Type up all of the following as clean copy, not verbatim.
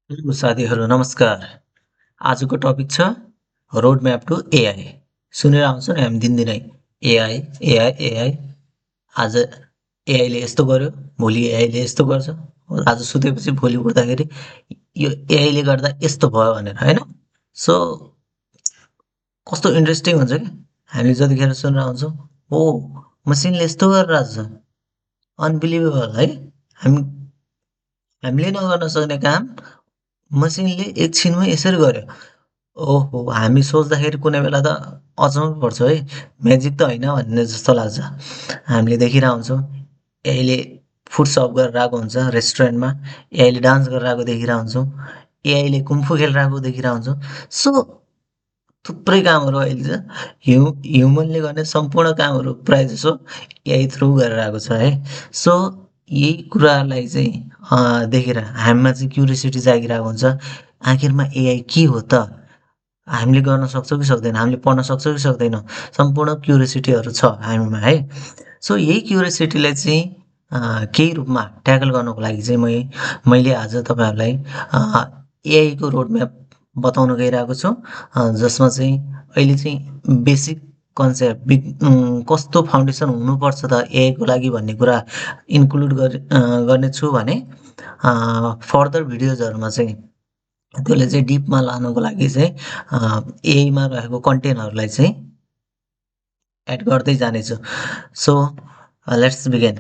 Hello साथीहरू नमस्कार। आजको टपिक छ रोड म्याप टु एआई। सुनेर आउँछ नि हामी दिनदिनै एआई एआई एआई। आज एआईले यस्तो गर्यो, भोलि एआईले यस्तो गर्छ। आज सुतेपछि भोलि उठ्दाखेरि यो एआईले गर्दा यस्तो भयो भनेर होइन। सो कस्तो इन्ट्रेस्टिङ हुन्छ कि हामीले जतिखेर सुनेर आउँछौँ, ओ मसिनले यस्तो गरिरहेछ, अनबिलिभेबल है। हामी हामीले नगर्न सक्ने काम मसिनले एकछिनमै यसरी गर्यो। ओहो! हामी सोच्दाखेरि कुनै बेला त अचम्म पर्छ है, म्याजिक त होइन भन्ने जस्तो लाग्छ। हामीले देखिरहेको हुन्छौँ, एआईले फुड सर्भ गरेर आएको हुन्छ रेस्टुरेन्टमा, एआईले डान्स गरेर आएको देखिरहेको हुन्छौँ, एआईले कुम्फु खेलेर आएको देखिरहेको हुन्छौँ। सो थुप्रै कामहरू अहिले चाहिँ ह्युमनले गर्ने सम्पूर्ण कामहरू प्रायःजसो एआई थ्रु गरेर आएको छ है। सो यही कुराहरूलाई चाहिँ देखेर हामीमा चाहिँ क्युरियोसिटी जागिरहेको हुन्छ। आखिरमा एआई के हो त? हामीले गर्न सक्छौँ कि सक्दैनौँ? हामीले पढ्न सक्छौँ कि सक्दैनौँ? सम्पूर्ण क्युरियोसिटीहरू छ हामीमा है। सो यही क्युरियोसिटीलाई चाहिँ केही रूपमा ट्याकल गर्नको लागि चाहिँ मैले आज तपाईँहरूलाई एआईको रोडम्याप बताउन गइरहेको छु। जसमा चाहिँ अहिले चाहिँ बेसिक कन्सेप्ट कस्तो फाउन्डेसन हुनुपर्छ त एआईको लागि भन्ने कुरा इन्क्लुड गर्नेछु भने फर्दर भिडियोजहरूमा चाहिँ त्यसले चाहिँ डिपमा लानको लागि चाहिँ एआईमा रहेको कन्टेन्टहरूलाई चाहिँ एड गर्दै जानेछु। So let's begin.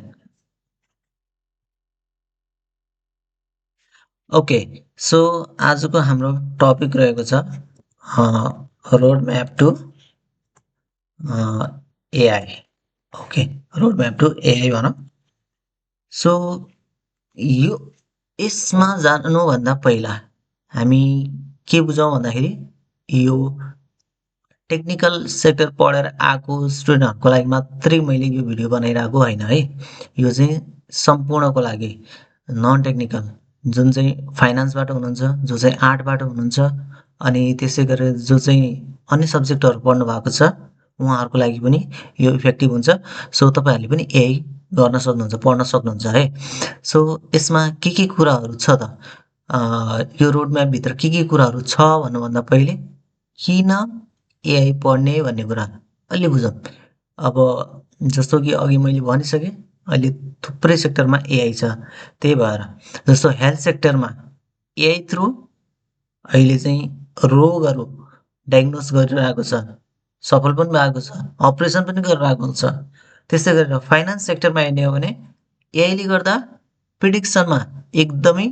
Okay, so आजको हाम्रो टपिक रहेको छ roadmap to AI. Okay, roadmap to AI भनौँ। सो यो यसमा जानुभन्दा पहिला हामी के बुझौँ भन्दाखेरि यो टेक्निकल सेक्टर पढेर आएको स्टुडेन्टहरूको लागि मात्रै मैले यो भिडियो बनाइरहेको होइन है। यो चाहिँ सम्पूर्णको लागि नन टेक्निकल जुन चाहिँ फाइनान्सबाट हुनुहुन्छ, जो चाहिँ आर्टबाट हुनुहुन्छ, अनि त्यसै गरेर जो चाहिँ अन्य सब्जेक्टहरू पढ्नु भएको छ उहाँहरूको लागि पनि यो इफेक्टिभ हुन्छ। सो तपाईँहरूले पनि एआई गर्न सक्नुहुन्छ, पढ्न सक्नुहुन्छ है। सो यसमा के कुराहरू छ त? यो रोडम्यापभित्र के कुराहरू छ भन्नुभन्दा पहिले किन एआई पढ्ने भन्ने कुरा अलि बुझौँ। अब जस्तो कि अघि मैले भनिसकेँ, अहिले थुप्रै सेक्टरमा एआई छ। त्यही भएर जस्तो हेल्थ सेक्टरमा एआई थ्रु अहिले चाहिँ रोगहरू डायग्नोस गरिरहेको छ, सफल पनि भएको छ, अपरेसन पनि गरिरहेको हुन्छ। त्यस्तै गरेर फाइनान्स सेक्टरमा हेर्ने हो भने एआईले गर्दा प्रिडिक्सनमा एकदमै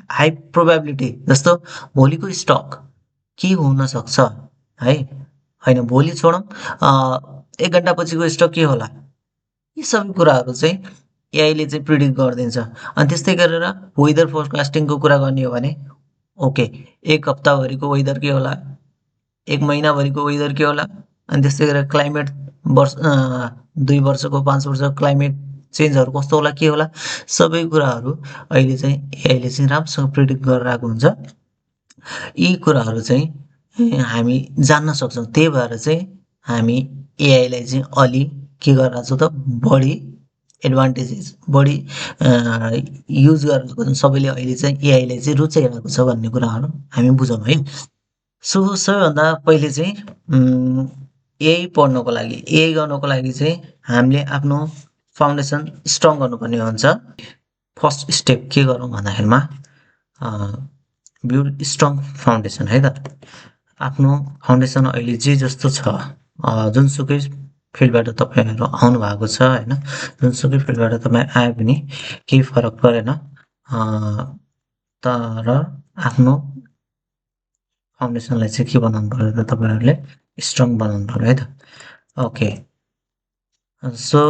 हाई प्रोबेबिलिटी, जस्तो भोलिको स्टक के हुनसक्छ है, होइन भोलि छोडौँ, 1 घन्टा पछिको स्टक के होला? यी सबै कुराहरू चाहिँ एआईले चाहिँ प्रिडिक्ट गरिदिन्छ। अनि त्यस्तै गरेर वेदर फोरकास्टिङको कुरा गर्ने हो भने ओके, 1 हप्ताभरिको वेदर के होला? 1 महिनाभरिको वेदर के होला? अनि त्यस्तै गरेर क्लाइमेट 2 वर्षको 5 वर्षको क्लाइमेट चेन्जहरू कस्तो होला, के होला? सबै कुराहरू अहिले चाहिँ एआईले चाहिँ राम्रोसँग प्रिडिक्ट गरेर आएको हुन्छ। यी कुराहरू चाहिँ हामी जान्न सक्छौँ। त्यही भएर चाहिँ हामी एआईलाई चाहिँ अलि के गरिरहेको छौँ त, बढी एडभान्टेजेस, बढी युज गरेर सबैले अहिले चाहिँ एआईलाई चाहिँ रुचाइरहेको छ भन्ने कुराहरू हामी बुझौँ है। सो सबैभन्दा पहिले चाहिँ एआई पढ्नको लागि, एआई गर्नको लागि चाहिँ हामीले आफ्नो फाउन्डेसन स्ट्रङ गर्नुपर्ने हुन्छ। फर्स्ट स्टेप के गरौँ भन्दाखेरिमा बिल्ड स्ट्रङ फाउन्डेसन है त। आफ्नो फाउन्डेसन अहिले जे जस्तो छ, जुनसुकै फिल्डबाट तपाईँहरू आउनु भएको छ होइन, जुनसुकै फिल्डबाट तपाईँ आए पनि केही फरक परेन। तर आफ्नो फाउन्डेसनलाई चाहिँ के बनाउनु पर्यो त, तपाईँहरूले स्ट्रङ बनाउनु पर्यो है त। ओके, सो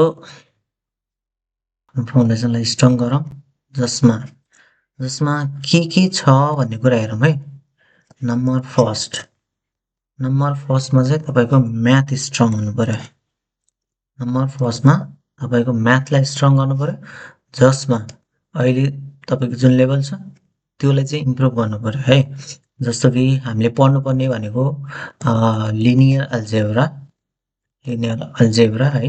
फाउन्डेसनलाई स्ट्रङ गरौँ, जसमा जसमा के छ भन्ने कुरा हेरौँ है। नम्बर फर्स्टमा चाहिँ तपाईँको म्याथ स्ट्रङ हुनु पर्यो। नम्बर फर्स्टमा तपाईँको म्याथलाई स्ट्रङ गर्नु पर्यो, जसमा अहिले तपाईँको जुन लेभल छ त्यसलाई चाहिँ इम्प्रुभ गर्नु पर्यो है। जस्तो कि हामीले पढ्नुपर्ने भनेको लिनियर अल्जेब्रा है,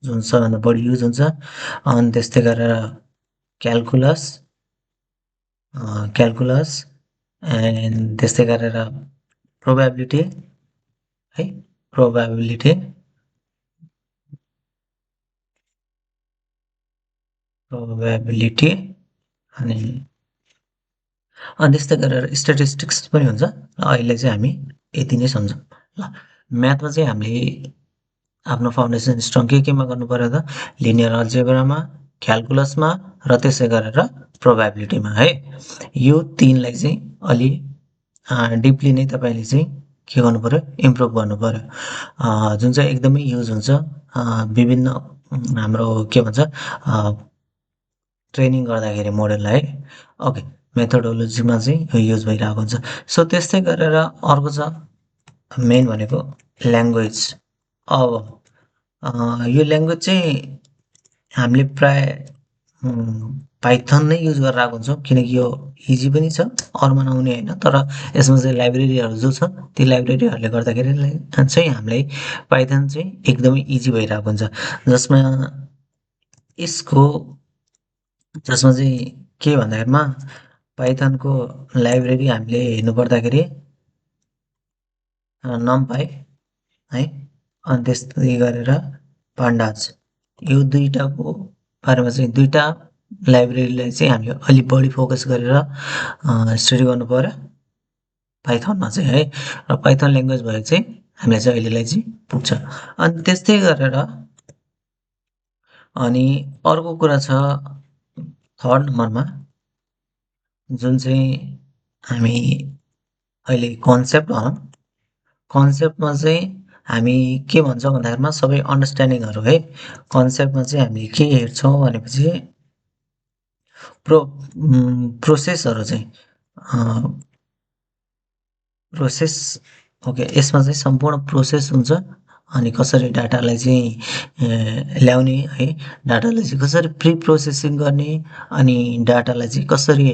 जुन सबैभन्दा बढी युज हुन्छ। अनि त्यस्तै गरेर क्यालकुलस, क्यालकुलस एन्ड त्यस्तै गरेर प्रोबेबिलिटी है, प्रोबेबिलिटी प्रोबेबिलिटी अनि त्यस्तै गरेर स्ट्याटिस्टिक्स पनि हुन्छ। र अहिले चाहिँ हामी यति नै सम्झौँ। ल, म्याथमा चाहिँ हामीले आफ्नो फाउन्डेसन स्ट्रङ केमा गर्नुपर्यो त? लिनियर अल्जेब्रामा, क्यालकुलसमा र त्यसै गरेर प्रोबेबिलिटीमा है। यो 3लाई चाहिँ अलि डिपली नै तपाईँले चाहिँ के गर्नुपर्यो? इम्प्रुभ गर्नुपर्यो। जुन चाहिँ एकदमै युज हुन्छ विभिन्न हाम्रो के भन्छ ट्रेनिङ गर्दाखेरि मोडललाई है। ओके, मेथोडोलोजीमा चाहिँ यो युज भइरहेको हुन्छ। सो त्यस्तै गरेर अर्को छ मेन भनेको ल्याङ्ग्वेज। अब यो ल्याङ्ग्वेज चाहिँ हामीले प्राय पाइथन नै युज गरेर आएको हुन्छौँ, किनकि यो इजी पनि छ, अरूमा नहुने होइन। तर यसमा चाहिँ लाइब्रेरीहरू जो छ ती लाइब्रेरीहरूले गर्दाखेरि चाहिँ हामीलाई पाइथन चाहिँ एकदमै इजी भइरहेको हुन्छ। जसमा यसको जसमा चाहिँ के भन्दाखेरिमा पाइथनको लाइब्रेरी हामीले हेर्नु पर्दाखेरि नम्पाई है, अनि त्यस्तै गरेर पान्डाज, यो दुईटाको बारेमा चाहिँ दुईटा लाइब्रेरीलाई चाहिँ हामीले अलिक बढी फोकस गरेर स्टडी गर्नु पर्यो पाइथनमा चाहिँ है। र पाइथन ल्याङ्ग्वेज भयो चाहिँ हामीलाई चाहिँ अहिलेलाई चाहिँ पुग्छ। अनि त्यस्तै गरेर अनि अर्को कुरा छ थर्ड नम्बरमा, जुन चाहिँ हामी अहिले कन्सेप्ट भनौँ। कन्सेप्टमा चाहिँ हामी के भन्छौँ भन्दाखेरिमा सबै अन्डरस्ट्यान्डिङहरू है। कन्सेप्टमा चाहिँ हामी के हेर्छौँ भनेपछि प्रोसेसहरू चाहिँ प्रोसेस, ओके, यसमा चाहिँ सम्पूर्ण प्रोसेस हुन्छ। अनि कसरी डाटालाई चाहिँ ल्याउने है, डाटालाई चाहिँ कसरी प्री प्रोसेसिङ गर्ने, अनि डाटालाई चाहिँ कसरी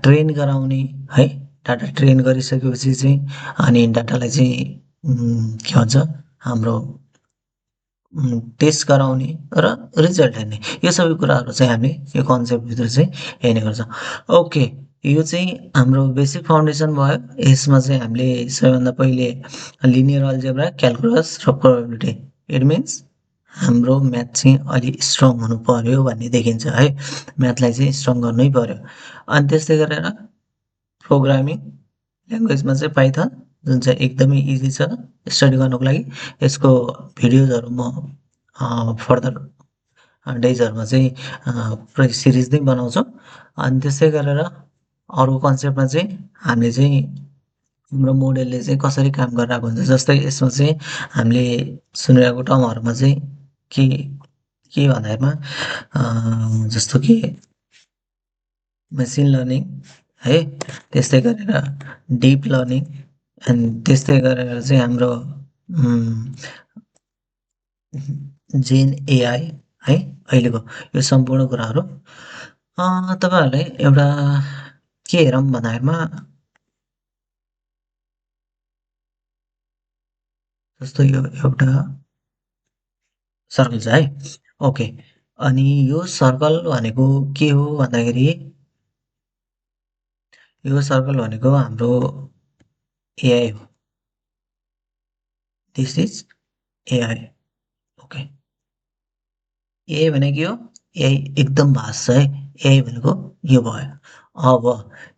ट्रेन गराउने है, डाटा ट्रेन गरिसकेपछि चाहिँ अनि डाटालाई चाहिँ के भन्छ हाम्रो टेस्ट गराउने र रिजल्ट हेर्ने, यो सबै कुराहरू चाहिँ हामीले यो कन्सेप्टभित्र चाहिँ हेर्ने गर्छौँ। ओके, यो चाहिँ हाम्रो बेसिक फाउन्डेसन भयो। यसमा चाहिँ हामीले सबैभन्दा पहिले लिनियर अल्जेब्रा, क्यालकुलस र प्रोबेबिलिटी, इट मिन्स हाम्रो म्याथ चाहिँ अलि स्ट्रङ हुनु पर्यो भन्ने देखिन्छ है। म्याथलाई चाहिँ स्ट्रङ गर्नै पर्यो। अनि त्यस्तै गरेर प्रोग्रामिङ ल्याङ्ग्वेजमा चाहिँ पाइथन, जुन चाहिँ एकदमै इजी छ स्टडी गर्नुको लागि। यसको भिडियोजहरू म फर्दर डेजहरूमा चाहिँ पुरै सिरिज नै बनाउँछु। अनि त्यसै गरेर अरू कन्सेप्टमा चाहिँ हामीले चाहिँ हाम्रो मोडेलले चाहिँ कसरी काम गरिरहेको हुन्छ, जस्तै यसमा चाहिँ हामीले सुनिरहेको टर्महरूमा चाहिँ के के भन्दाखेरिमा जस्तो कि मेसिन लर्निङ है, त्यस्तै गरेर डिप लर्निङ, अनि त्यस्तै गरेर चाहिँ हाम्रो जेन एआई है अहिलेको यो सम्पूर्ण कुराहरू। तपाईँहरूलाई एउटा के हेरौँ भन्दाखेरिमा जस्तो यो एउटा सर्कल छ है। ओके, अनि यो सर्कल भनेको के हो भन्दाखेरि यो सर्कल भनेको हाम्रो एआई हो। This is AI. Okay, AI भनेको के हो? एआई एकदम भास्ट छ है। एआई भनेको यो भयो। अब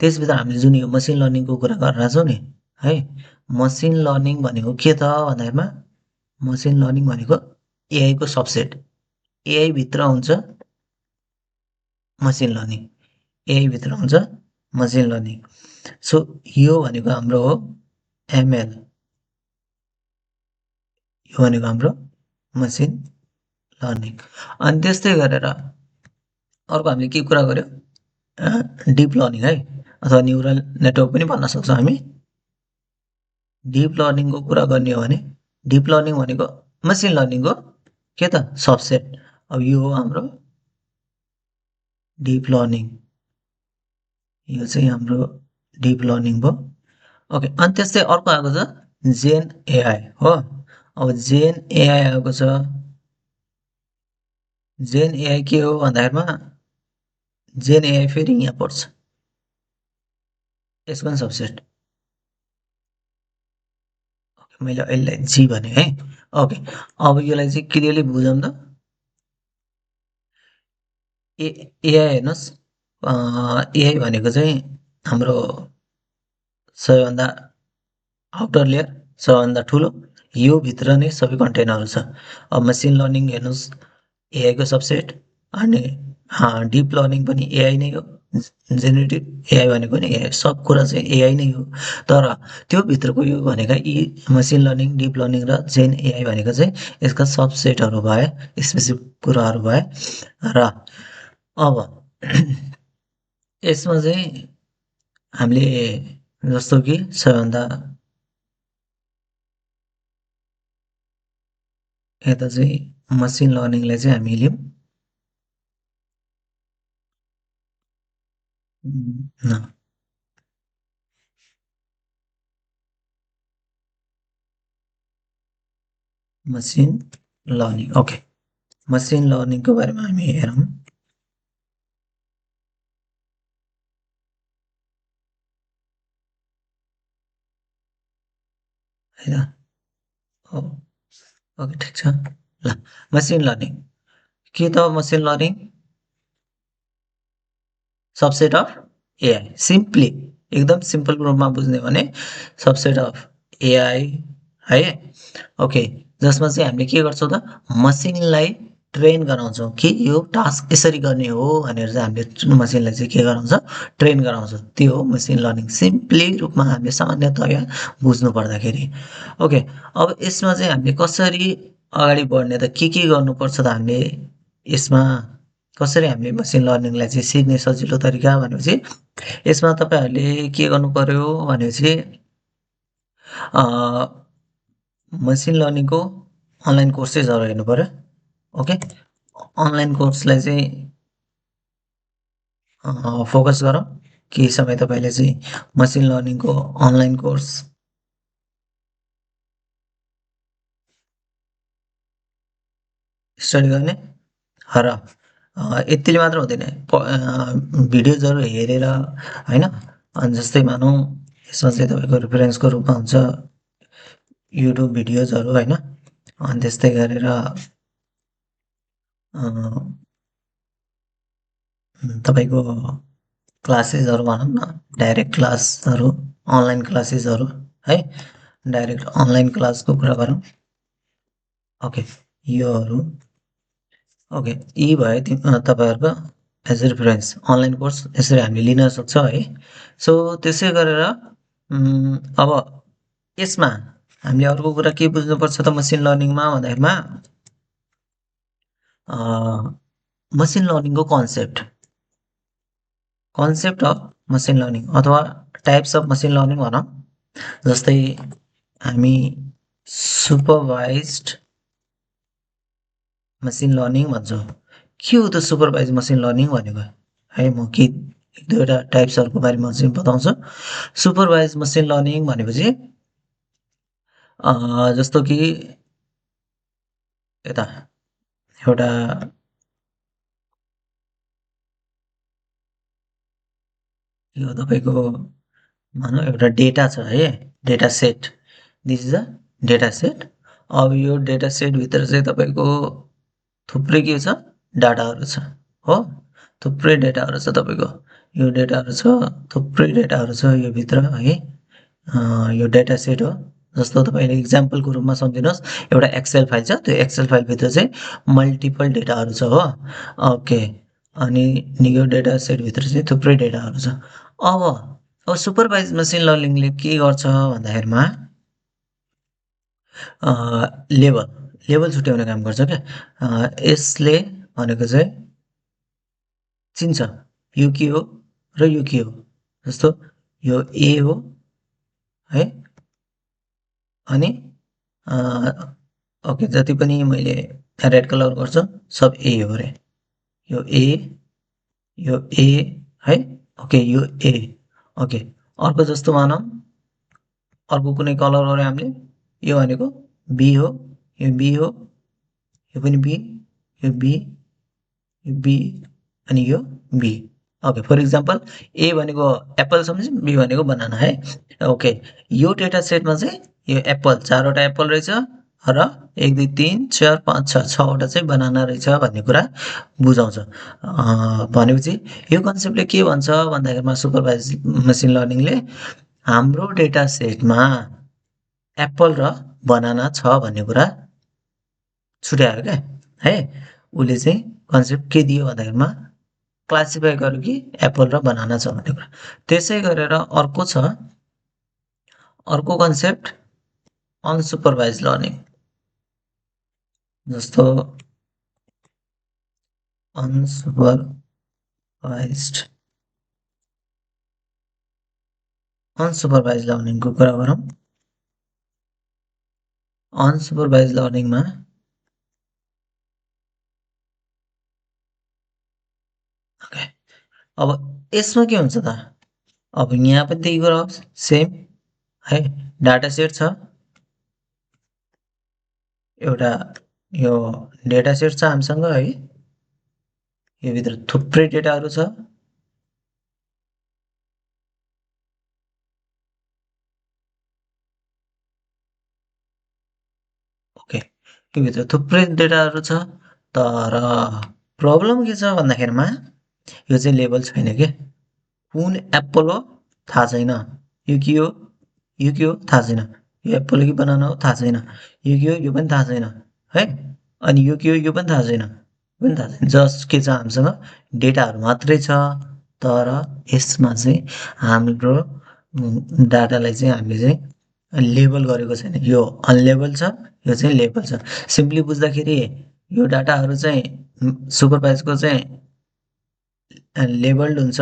त्यसभित्र हामीले जुन यो मसिन लर्निङको कुरा गरिरहेको छौँ नि है, मसिन लर्निङ भनेको के त भन्दाखेरिमा मसिन लर्निङ भनेको एआईको सबसेट। एआई भित्र हुन्छ मसिन लर्निङ, एआई भित्र हुन्छ मसिन लर्निङ। सो यो भनेको हाम्रो हो एमएल, यो भनेको हाम्रो मसिन लर्निङ। अनि त्यस्तै गरेर अर्को हामीले के कुरा गर्यो? डिप लर्निङ है, अथवा न्युरल नेटवर्क पनि भन्न सक्छौँ हामी। डिप लर्निङको कुरा गर्ने हो भने डिप लर्निङ भनेको मसिन लर्निङको के त सबसेट। अब यो हो हाम्रो डिप लर्निङ, यो चाहिँ हाम्रो डिप लर्निङ भयो। ओके, अनि त्यस्तै अर्को आएको छ जेन एआई हो। अब जेन एआई आएको छ। जेन एआई के हो भन्दाखेरिमा जेन एआई फेरि यहाँ पर्छ। यसको पनि सबसेट। मैले यसलाई जी भने है। ओके, अब यसलाई चाहिँ क्लियरली बुझौँ त। एआई हेर्नुहोस्, एआई भनेको चाहिँ हाम्रो सबैभन्दा आउटर लेयर, सबभन्दा ठुलो, यो भित्र नै सबै कन्टेनरहरू छ। अब मसिन लर्निङ हेर्नुहोस्, एआईको सबसेट, अनि डिप लर्निङ पनि एआई नै हो, जेनेरेटिभ एआई भनेको पनि एआई, सब कुरा चाहिँ एआई नै हो। तर त्यो भित्रको यो भनेका यी मसिन लर्निङ, डिप लर्निङ र जेन एआई भनेको चाहिँ यसका सबसेटहरू भए, स्पेसिफिक कुराहरू भए। र अब यसमा चाहिँ हामीले जस्तो कि सबैभन्दा यता चाहिँ मसिन लर्निङलाई चाहिँ हामी लियौँ न, मसिन लर्निङ। ओके, मसिन लर्निङको बारेमा हामी हेरौँ। होइन, ओके ठिक छ। ल, मसिन लर्निङ के त? Machine learning subset of AI, simply एकदम सिम्पल रूपमा बुझ्ने भने सबसेट अफ एआई है। ओके, जसमा चाहिँ हामीले के गर्छौँ त, मसिनलाई ट्रेन गराउँछौँ कि यो टास्क यसरी गर्ने हो भनेर चाहिँ हामीले मसिनलाई चाहिँ के गराउँछ, ट्रेन गराउँछ। त्यो हो मसिन लर्निङ, सिम्पली रूपमा हामीले सामान्यतया बुझ्नु पर्दाखेरि। ओके, अब यसमा चाहिँ हामीले कसरी अगाडि बढ्ने त, के गर्नुपर्छ त हामीले यसमा, कसरी हामीले मसिन लर्निङलाई चाहिँ सिक्ने सजिलो तरिका भनेपछि यसमा तपाईँहरूले के गर्नु पर्यो भनेपछि मसिन लर्निङको अनलाइन कोर्सेसहरू हेर्नु पर्यो। ओके, अनलाइन कोर्सलाई चाहिँ फोकस गरौँ। केही समय तपाईँले चाहिँ मसिन लर्निङको अनलाइन कोर्स स्टडी गर्ने र यतिले मात्र हुँदैन, भिडियोजहरू हेरेर होइन। अनि जस्तै मानौँ यसमा चाहिँ तपाईँको रेफरेन्सको रूपमा हुन्छ युट्युब भिडियोजहरू होइन। अनि त्यस्तै गरेर तपाईँको क्लासेसहरू भनौँ न, डाइरेक्ट क्लासहरू, अनलाइन क्लासेसहरू है, डाइरेक्ट अनलाइन क्लासको कुरा गरौँ। ओके, योहरू ओके, यी भयो तपाईँहरूको as a reference online course यसरी हामीले लिन सक्छौँ है। सो त्यसै गरेर अब यसमा हामीले अर्को कुरा के बुझ्नुपर्छ त मसिन लर्निङमा भन्दाखेरिमा मसिन लर्निङको कन्सेप्ट अफ मसिन लर्निङ अथवा टाइप्स अफ मसिन लर्निङ भनौँ। जस्तै हामी सुपरभाइज्ड मसिन लर्निङ भन्छौँ। के हो त सुपरभाइज मसिन लर्निङ भनेको है? म के एक दुईवटा टाइप्सहरूको बारेमा चाहिँ बताउँछु। सुपरभाइज मसिन लर्निङ भनेपछि जस्तो कि यता एउटा यो तपाईँको भनौँ एउटा डेटा छ है, data set, this is a data set. अब यो डेटा सेटभित्र चाहिँ तपाईँको थुप्रै के छ, डाटाहरू छ हो, थुप्रै डेटाहरू छ तपाईँको, यो डेटाहरू छ, थुप्रै डेटाहरू छ यो भित्र है। यो डेटा सेट हो। जस्तो तपाईँले इक्जाम्पलको रूपमा सम्झिनुहोस्, एउटा एक्सेल फाइल छ, त्यो एक्सेल फाइलभित्र चाहिँ मल्टिपल डेटाहरू छ हो। ओके, अनि यो डेटा सेटभित्र चाहिँ थुप्रै डेटाहरू छ। अब सुपरभाइज मसिन लर्निङले के गर्छ भन्दाखेरिमा लेभल लेभल छुट्याउने काम गर्छ क्या। यसले भनेको चाहिँ चिन्छ यो के हो र यो के हो। जस्तो यो ए हो है, अनि ओके जति पनि मैले रेड कलर गर्छु सब ए हो अरे, यो ए, यो ए है। ओके, यो ए। ओके, अर्को जस्तो मानौँ अर्को कुनै कलर गऱ्यौँ हामीले, यो भनेको बी हो, यो बी हो, यो पनि बी, यो बी, यो बी, अनि यो B. Okay, for example A भनेको एप्पल सम्झौँ, बी भनेको बनाना है। ओके, यो डेटा सेटमा चाहिँ यो एप्पल 4वटा एप्पल रहेछ र 1 2 3 4 5 6 6वटा चाहिँ बनाना रहेछ भन्ने कुरा बुझाउँछ। भनेपछि यो कन्सेप्टले के भन्छ भन्दाखेरिमा सुपरभाइज मेसिन लर्निङले हाम्रो डेटा सेटमा एप्पल र बनाना छ भन्ने कुरा छुट्यायो क्या है। उसले चाहिँ कन्सेप्ट के दियो भन्दाखेरिमा क्लासिफाई गर्यो कि एप्पल र बनाना छ भन्ने कुरा। त्यसै गरेर अर्को कन्सेप्ट अनसुपरभाइज लर्निङ, जस्तो अनसुपरभाइज लर्निङको कुरा गरौँ। अनसुपरभाइज लर्निङमा ओके, अब यसमा के हुन्छ त, अब यहाँ पनि त्यही कुरा सेम है। डाटा सेट छ एउटा, यो डेटा सेट छ हामीसँग है, यो भित्र थुप्रै डेटाहरू छ। ओके, यो भित्र थुप्रै डेटाहरू छ, तर प्रब्लम के छ भन्दाखेरिमा यो चाहिँ लेबल छैन के। कुन एप्पल हो थाहा छैन, यो के हो थाहा छैन, यो एप्पल हो कि बनाना हो थाहा छैन, यो के हो यो पनि थाहा छैन है। अनि यो के हो यो पनि थाहा छैन, पनि थाहा छैन। जस्ट के छ हामीसँग डेटाहरू मात्रै छ, तर यसमा चाहिँ हाम्रो डाटालाई चाहिँ हामीले चाहिँ लेबल गरेको छैन। यो अनलेबल छ, यो चाहिँ लेबल छ। सिम्पली बुझ्दाखेरि यो डाटाहरू चाहिँ सुपरभाइजको चाहिँ लेबल्ड हुन्छ।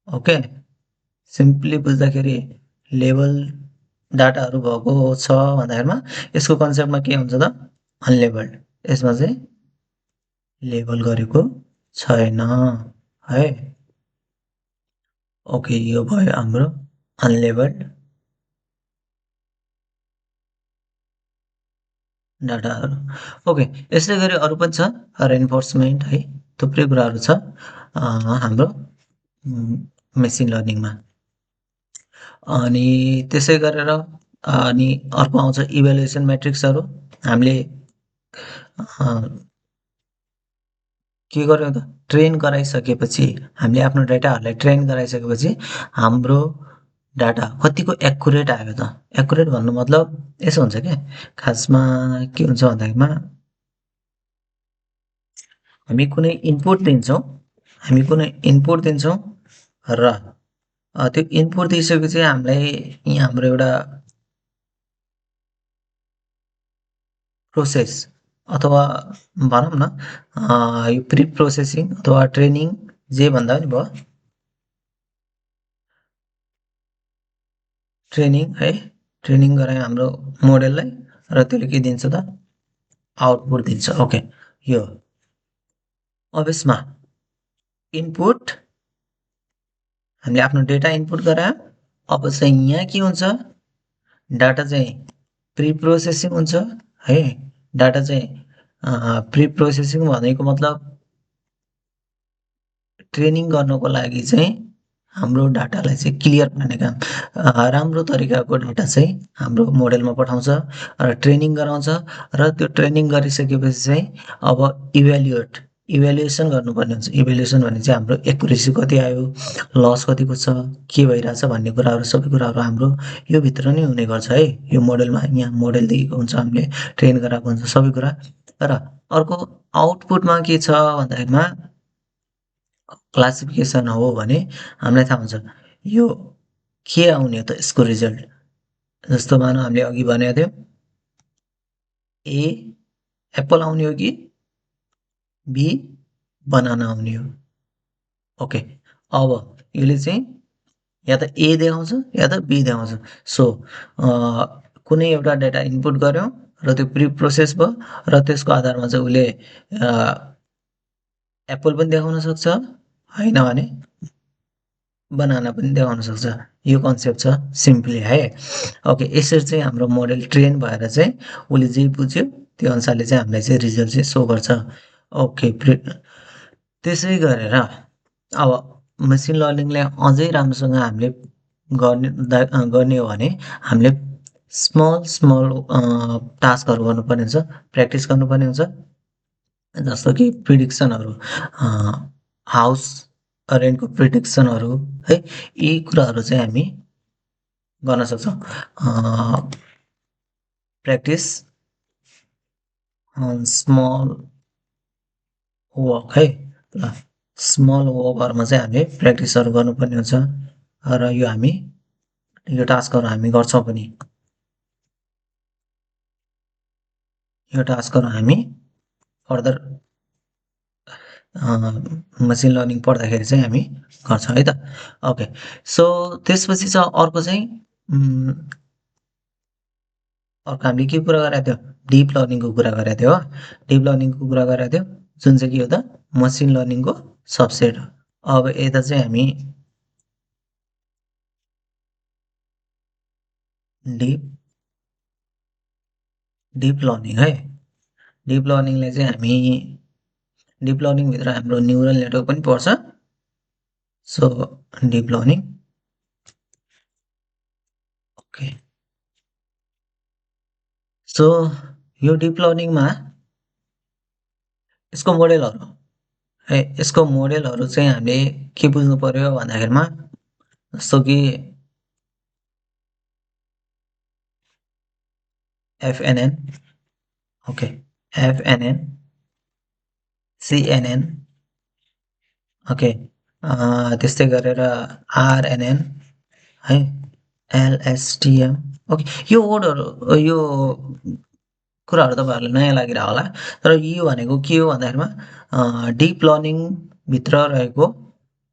ओके, सिम्पली बुझ्दाखेरि लेबल डाटाहरू भएको छ भन्दाखेरिमा यसको कन्सेप्टमा के हुन्छ त, अनलेबल्ड। यसमा चाहिँ लेबल गरेको छैन है। ओके, यो भयो हाम्रो अनलेबल्ड डाटाहरू। ओके, यसै गरी अरू पनि छ, रेन्फोर्समेन्ट है, थुप्रै कुराहरू छ हाम्रो मेसिन लर्निङमा। अनि त्यसै गरेर अनि अर्को आउँछ इभ्यालुएसन मेट्रिक्सहरू। हामीले के गर्यो त, ट्रेन गराइसकेपछि, हामीले आफ्नो डाटाहरूलाई ट्रेन गराइसकेपछि हाम्रो डाटा कतिको एक्युरेट आयो त। एक्युरेट भन्नु मतलब यसो हुन्छ क्या, खासमा के हुन्छ भन्दाखेरिमा हामी कुनै इनपुट दिन्छौँ र त्यो इनपुट दिइसकेपछि हामीलाई यहाँ हाम्रो एउटा प्रोसेस अथवा भनौँ न यो प्री प्रोसेसिङ अथवा ट्रेनिङ जे भन्दा पनि भयो, ट्रेनिङ है, ट्रेनिङ गरायो हाम्रो मोडेललाई र त्यसले के दिन्छ त, आउटपुट दिन्छ। ओके, यो अब यसमा इनपुट हामीले आफ्नो डेटा इनपुट गरायो। अब चाहिँ यहाँ के हुन्छ, डाटा चाहिँ प्री प्रोसेसिङ हुन्छ है। डाटा चाहिँ प्री प्रोसेसिङ भनेको मतलब ट्रेनिङ गर्नको लागि चाहिँ हाम्रो डाटालाई चाहिँ क्लियर पार्ने काम, राम्रो तरिकाको डाटा चाहिँ हाम्रो मोडेलमा पठाउँछ र ट्रेनिङ गराउँछ। र त्यो ट्रेनिङ गरिसकेपछि चाहिँ अब इभ्यालुएसन गर्नुपर्ने हुन्छ। इभ्यालुएसन भने चाहिँ हाम्रो एक्युरेसी कति आयो, लस कतिको छ, के भइरहेछ भन्ने कुराहरू, सबै कुराहरू हाम्रो यो भित्र नै हुने गर्छ है। यो मोडेलमा यहाँ मोडेल दिएको हुन्छ, हामीले ट्रेन गराएको हुन्छ सबै कुरा। र अर्को आउटपुटमा के छ भन्दाखेरिमा क्लासिफिकेसन हो भने हामीलाई थाहा हुन्छ यो के आउने हो त यसको रिजल्ट। जस्तो मानौँ हामीले अघि भनेको थियौँ ए एप्पल आउने हो कि बी बनाना आउने हो। ओके, अब यसले चाहिँ या त ए देखाउँछ या त बी देखाउँछ। सो कुनै एउटा डेटा इनपुट गऱ्यौँ र त्यो प्री प्रोसेस भयो र त्यसको आधारमा चाहिँ उसले एप्पल पनि देखाउन सक्छ, होइन भने बनाना पनि देखाउन सक्छ। यो कन्सेप्ट छ सिम्पली है। ओके, यसरी चाहिँ हाम्रो मोडेल ट्रेन भएर चाहिँ उसले जे बुझ्यो त्यो अनुसारले चाहिँ हामीलाई चाहिँ रिजल्ट चाहिँ सो गर्छ। ओके, त्यसै गरेर अब मेसिन लर्निङलाई अझै राम्रोसँग हामीले गर्ने हो भने हामीले स्मल स्मल टास्कहरू गर्नुपर्ने हुन्छ, प्र्याक्टिस गर्नुपर्ने हुन्छ। जस्तो कि प्रिडिक्सनहरू, हाउस रेन्टको प्रिडिक्सनहरू है, यी कुराहरू चाहिँ हामी गर्न सक्छौँ। प्र्याक्टिस स्मल वर्क है, ल स्मल वर्कहरूमा चाहिँ हामीले प्र्याक्टिसहरू गर्नुपर्ने हुन्छ र यो टास्कहरू हामी गर्छौँ पनि। यो टास्कहरू हामी फर्दर मसिन लर्निङ पढ्दाखेरि चाहिँ हामी गर्छौँ है त। ओके, सो त्यसपछि चाहिँ अर्को हामीले के कुरा गरेको थियो? डिप लर्निङको कुरा गरेको थियो हो। डिप लर्निङको कुरा गरेको थियो, जुन चाहिँ के हो त? मसिन लर्निङको सबसेट हो। अब यता चाहिँ हामी डिप लर्निङ है, डिप लर्निङलाई चाहिँ हामी डिप लर्निङभित्र हाम्रो न्युरल नेटवर्क पनि पर्छ। So deep learning, okay. So यो डिप लर्निङमा यसको मोडेलहरू है, यसको मोडेलहरू चाहिँ हामीले के बुझ्नु पर्यो भन्दाखेरिमा, जस्तो कि एफएनएन, ओके, एफएनएन, सिएनएन, ओके, त्यस्तै गरेर आरएनएन है, एलएसटिएम, ओके। यो वर्डहरू, यो कुराहरू तपाईँहरूलाई नयाँ लागिरह होला, तर यो भनेको के हो भन्दाखेरिमा डिप लर्निङभित्र रहेको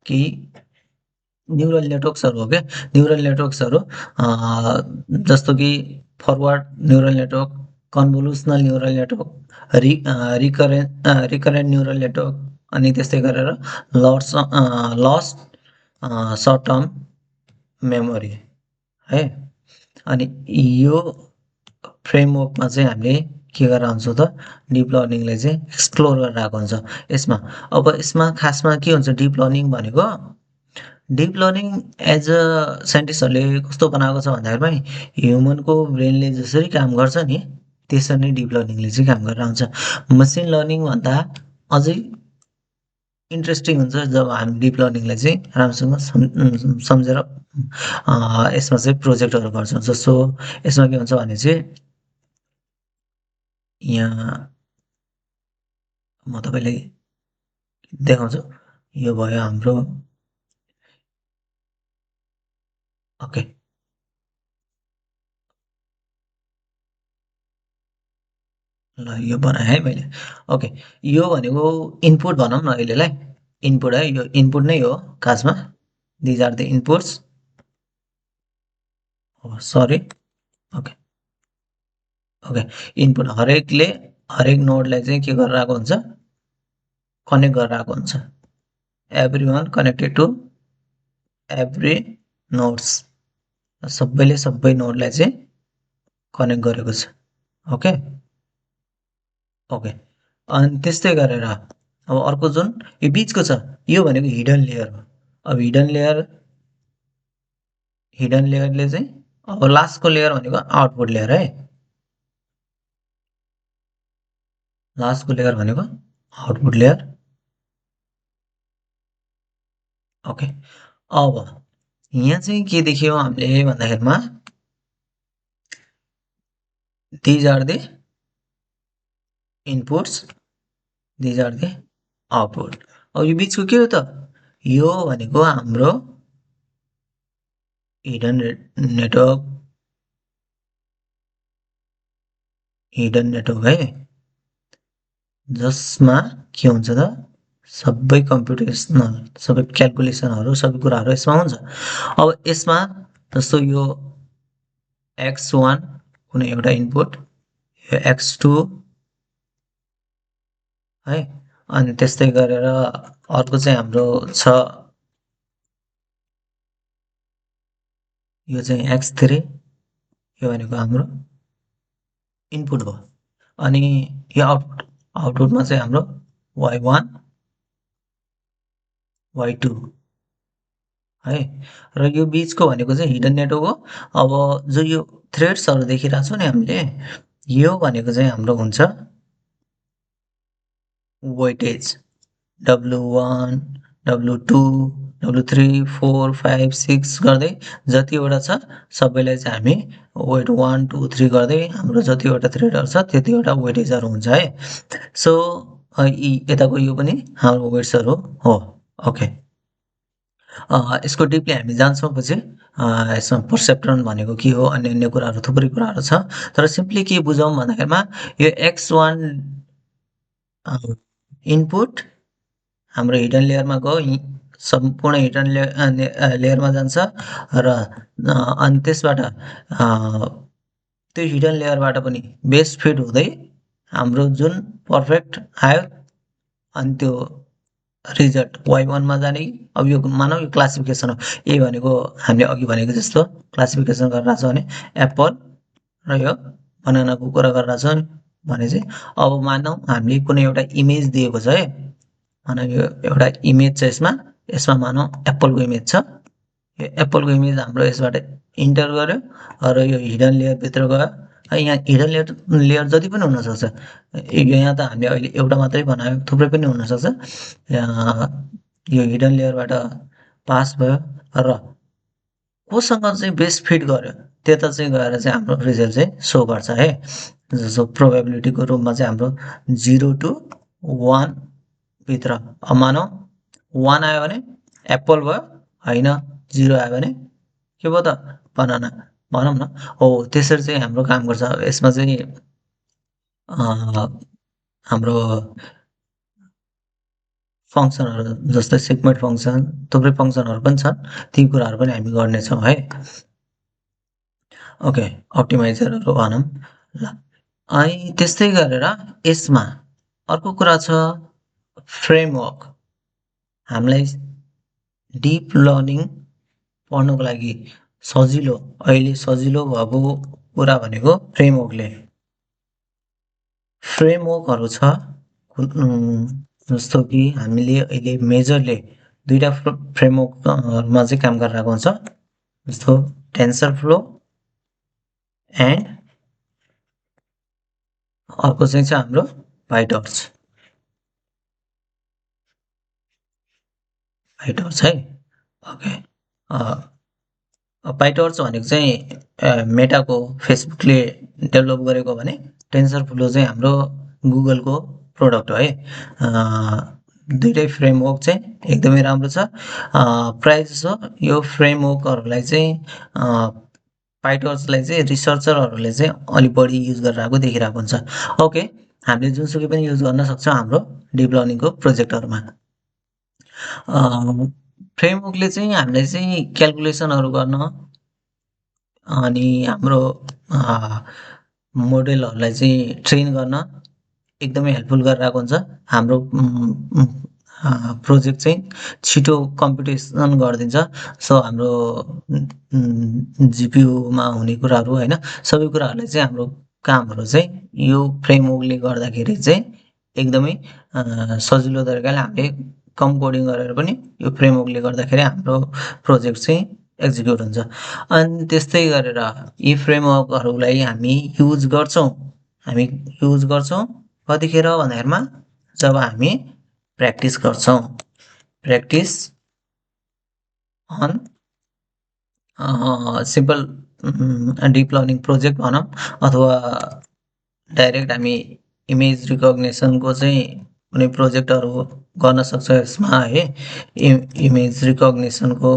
केही न्युरल नेटवर्क्सहरू हो क्या। न्युरल नेटवर्क्सहरू जस्तो कि forward neural network, convolutional neural network, recurrent neural network, अनि त्यस्तै गरेर लस्ट सर्ट टर्म मेमोरी है। अनि यो फ्रेमवर्कमा चाहिँ हामीले के गरेर हुन्छौँ त, डिप लर्निङलाई चाहिँ एक्सप्लोर गरेर आएको हुन्छ यसमा। अब यसमा खासमा के हुन्छ, डिप लर्निङ भनेको, डिप लर्निङ एज अ साइन्टिस्टहरूले कस्तो बनाएको छ भन्दाखेरिमा, ह्युमनको ब्रेनले जसरी काम गर्छ नि, त्यसरी नै डिप लर्निङले चाहिँ काम गरेर आउँछ। मसिन लर्निङभन्दा अझै इन्ट्रेस्टिङ हुन्छ जब हामी डिप लर्निङलाई चाहिँ राम्रोसँग सम्झेर यसमा चाहिँ प्रोजेक्टहरू गर्छौँ। जस्तो यसमा के हुन्छ भने चाहिँ, यहाँ म तपाईँलाई देखाउँछु। यो भयो हाम्रो, ओके, ल यो बनाएँ है मैले, ओके। यो भनेको इनपुट भनौँ न अहिलेलाई, इनपुट है, यो इनपुट नै हो खासमा। These are the inputs, sorry, okay, okay. Input हरेक नोडलाई चाहिँ के गरेर आएको हुन्छ, कनेक्ट गरेर आएको हुन्छ। Every one connected to every nodes, सबैले सबै नोडलाई चाहिँ कनेक्ट गरेको छ, ओके, ओके। अनि त्यस्तै गरेर अब अर्को जुन यो बिचको छ, यो भनेको हिडन लेयर हो। अब हिडन लेयरले चाहिँ, अब लास्टको लेयर भनेको आउटपुट लेयर है, लास्टको लेयर भनेको आउटपुट लेयर, ओके। अब यहाँ चाहिँ के देख्यौँ हामीले भन्दाखेरिमा, these are the inputs, these are the output. अब यो बिचको के हो त, यो भनेको हाम्रो हिडन नेटवर्क है, जसमा के हुन्छ त, सबै कम्प्युटेसनल, सबै क्यालकुलेसनहरू, सबै कुराहरू यसमा हुन्छ। अब यसमा जस्तो यो x1 कुनै एउटा इनपुट, यो x2 है, अनि त्यस्तै गरेर अर्को चाहिँ हाम्रो छ, यो चाहिँ x3, यो भनेको हाम्रो इनपुट हो। अनि यो आउटपुटमा चाहिँ हाम्रो y1, Y2 है। र यो बिचको भनेको चाहिँ हिडन नेटवर्क हो। अब जो यो थ्रेड्सहरू देखिरहेको छौँ नि हामीले, यो भनेको चाहिँ हाम्रो हुन्छ वेटेज W1, W2, W3, 4, 5, 6 गर्दै जतिवटा छ सबैलाई चाहिँ हामी वेट 1, 2, 3 गर्दै हाम्रो जतिवटा थ्रेडहरू छ त्यतिवटा वेटेजहरू हुन्छ है। सो यताको यो पनि हाम्रो वेट्सहरू हो। ओके, यसको डिपली हामी जान्छौँ पछि। यसमा पर्सेप्ट्रोन भनेको के हो, अन्य अन्य कुराहरू थुप्रै कुराहरू छ। तर सिम्पली के बुझौँ भन्दाखेरिमा यो X1 इनपुट हाम्रो हिडन लेयरमा गयो, सम्पूर्ण हिडन लेयरमा जान्छ र अनि त्यसबाट त्यो हिडन लेयरबाट पनि बेस फिड हुँदै हाम्रो जुन पर्फेक्ट आयो अनि त्यो रिजल्ट Y1 मा जाने। अब यो मानौँ यो क्लासिफिकेसन हो। ए भनेको हामीले अघि भनेको जस्तो क्लासिफिकेसन गरिरहेको छ भने एप्पल र यो बनानाको कुरा गरिरहेको छ भने चाहिँ अब मानौँ हामीले कुनै एउटा इमेज दिएको छ है। मानौँ यो एउटा इमेज छ, यसमा यसमा मानौँ एप्पलको इमेज छ। यो एप्पलको इमेज हाम्रो यसबाट इन्टर गर्यो र यो हिडन लेयरभित्र गयो। यहाँ हिडन लेयर जति पनि हुनसक्छ। यहाँ त हामीले अहिले एउटा मात्रै बनायो, थुप्रै पनि हुनसक्छ। यो हिडन लेयरबाट पास भयो र कोसँग चाहिँ बेस्ट फिट गर्यो त्यता चाहिँ गएर चाहिँ हाम्रो रिजल्ट चाहिँ सो गर्छ है। जस्तो प्रोबेबिलिटीको रूपमा चाहिँ हाम्रो 0 to 1 भित्र। अब मानौँ 1 आयो भने एप्पल भयो, होइन 0 आयो भने के भयो त बनाना भनौँ न। हो त्यसरी चाहिँ हाम्रो काम गर्छ। यसमा चाहिँ हाम्रो फङ्सनहरू जस्तै सेगमेन्ट फङ्सन, थुप्रै फङ्सनहरू पनि छन्, ती कुराहरू पनि हामी गर्नेछौँ है। ओके, अप्टिमाइजरहरू भनौँ ल। अनि त्यस्तै गरेर यसमा अर्को कुरा छ फ्रेमवर्क। हामीलाई डिप लर्निङ पढ्नुको लागि सजिलो, अहिले सजिलो भएको कुरा भनेको फ्रेमवर्कहरू छ। जस्तो कि हामीले अहिले मेजरले दुईवटा फ्रेमवर्कमा चाहिँ काम गरिरहेको हुन्छ। जस्तो टेन्सर फ्लो एन्ड अर्को चाहिँ छ हाम्रो पाइटर्च है। ओके, पाइटर्च भनेको चाहिँ मेटाको फेसबुकले डेभलप गरेको भने टेन्सर फ्लो चाहिँ हाम्रो गुगलको प्रोडक्ट हो है। दुइटै फ्रेमवर्क चाहिँ एकदमै राम्रो छ। प्रायः जसो यो फ्रेमवर्कहरूलाई चाहिँ पाइटर्चलाई चाहिँ रिसर्चरहरूले चाहिँ अलिक बढी युज गरेर आएको देखिरहेको हुन्छ। ओके, हामीले जुनसुकै पनि युज गर्न सक्छौँ हाम्रो डिप लर्निङको प्रोजेक्टहरूमा। फ्रेमवर्कले चाहिँ हामीलाई चाहिँ क्यालकुलेसनहरू गर्न अनि हाम्रो मोडेलहरूलाई चाहिँ ट्रेन गर्न एकदमै हेल्पफुल गरिरहेको हुन्छ। हाम्रो प्रोजेक्ट चाहिँ छिटो कम्प्युटेसन गरिदिन्छ। सो हाम्रो जिपियुमा हुने कुराहरू होइन, सबै कुराहरूलाई चाहिँ हाम्रो कामहरू चाहिँ यो फ्रेमवर्कले गर्दाखेरि चाहिँ एकदमै सजिलो तरिकाले हामीले कम कोडिङ गरेर पनि यो फ्रेमवर्कले गर्दाखेरि हाम्रो प्रोजेक्ट चाहिँ एक्जिक्युट हुन्छ। अनि त्यस्तै गरेर यी फ्रेमवर्कहरूलाई हामी युज गर्छौँ कतिखेर भन्दाखेरिमा जब हामी प्र्याक्टिस गर्छौँ। Practice on simple deep learning project भनौँ, अथवा डाइरेक्ट हामी इमेज रिकग्नेसनको चाहिँ कुनै प्रोजेक्टहरू गर्न सक्छ यसमा है। इमेज रिकग्नेसनको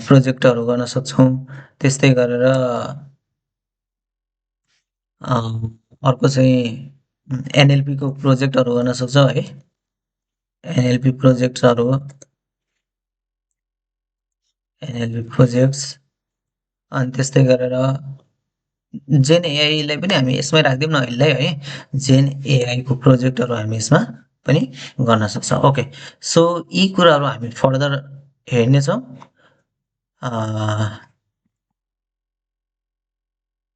प्रोजेक्टहरू गर्न सक्छौँ। त्यस्तै गरेर अर्को चाहिँ एनएलपीको प्रोजेक्टहरू गर्न सक्छौँ है। एनएलपी प्रोजेक्ट्सहरू, एनएलपी प्रोजेक्ट्स। अनि त्यस्तै गरेर जेन एआईलाई पनि हामी यसमै राखिदिउँ न अहिले है। जेन एआईको प्रोजेक्टहरू हामी यसमा पनि गर्न सक्छौँ। ओके, सो यी कुराहरू हामी फर्दर हेर्नेछौँ।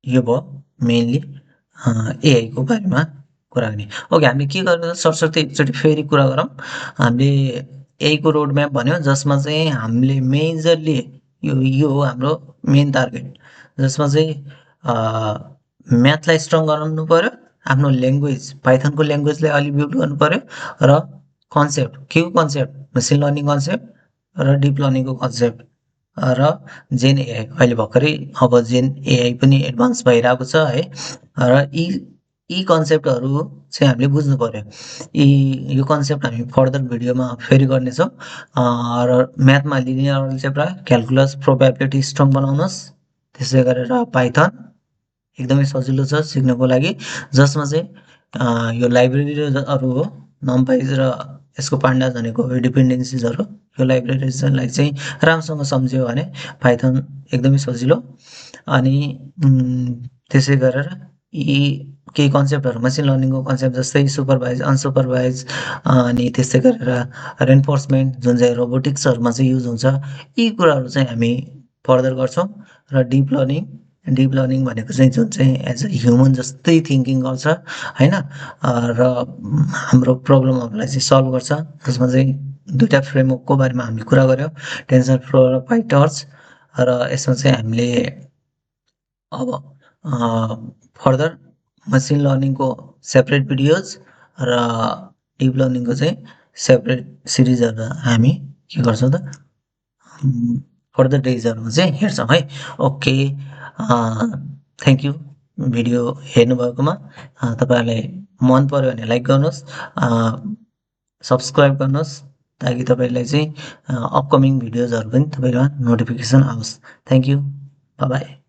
यो भयो मेनली एआईको बारेमा कुरा गर्ने। ओके, हामीले के गर्नु सरसर्ती एकचोटि फेरि कुरा गरौँ। हामीले एआईको रोड म्याप भन्यो जसमा चाहिँ हामीले मेजरली यो हो हाम्रो मेन टार्गेट, जसमा चाहिँ म्याथलाई स्ट्रङ गराउनु पर्यो, आफ्नो ल्याङ्ग्वेज पाइथनको ल्याङ्ग्वेजलाई अलि बिल्ड गर्नु पर्यो, र कन्सेप्ट के को कन्सेप्ट, मेसिन लर्निङ कन्सेप्ट र डिप लर्निङको कन्सेप्ट, र जेन एआई अहिले भर्खरै अब जेन एआई पनि एडभान्स भइरहेको छ है। र यी कन्सेप्टहरू चाहिँ हामीले बुझ्नु पर्यो। यो कन्सेप्ट हामी फर्दर भिडियोमा फेरि गर्नेछौँ। र म्याथमा linear algebra, calculus, probability strong बनाउनुहोस्। त्यसै गरेर पाइथन एकदमै सजिलो छ सिक्नको लागि, जसमा चाहिँ यो लाइब्रेरीहरू हो, नम्पाइज र यसको पान्डाज भनेको डिपेन्डेन्सिजहरू। यो लाइब्रेरिजलाई चाहिँ राम्रोसँग सम्झ्यो भने पाइथन एकदमै सजिलो। अनि त्यसै गरेर यी केही कन्सेप्टहरू मसिन लर्निङको कन्सेप्ट जस्तै सुपरभाइज, अनसुपरभाइज, अनि त्यसै गरेर रेन्फोर्समेन्ट जुन चाहिँ रोबोटिक्सहरूमा चाहिँ युज हुन्छ, यी कुराहरू चाहिँ हामी फर्दर गर्छौँ। र डिप लर्निङ भनेको चाहिँ जुन चाहिँ एज अ ह्युमन जस्तै थिङ्किङ गर्छ होइन, र हाम्रो प्रब्लमहरूलाई चाहिँ सल्भ गर्छ, जसमा चाहिँ दुईवटा फ्रेमवर्कको बारेमा हामी कुरा गऱ्यौँ, टेन्सर फ्लो र पाइटर्च। र यसमा चाहिँ हामीले अब फर्दर मसिन लर्निङको सेपरेट भिडियोज र डिप लर्निङको चाहिँ सेपरेट सिरिजहरू हामी के गर्छौँ त फर्दर डेजहरूमा चाहिँ हेर्छौँ है। ओके, थ्याङ्क यू भिडियो हेर्नुभएकोमा। तपाईँहरूलाई मन पऱ्यो भने लाइक गर्नुहोस्, सब्सक्राइब गर्नुहोस्, ताकि तपाईँलाई चाहिँ अपकमिङ भिडियोजहरू पनि तपाईँमा नोटिफिकेसन आओस्। Thank you, by by.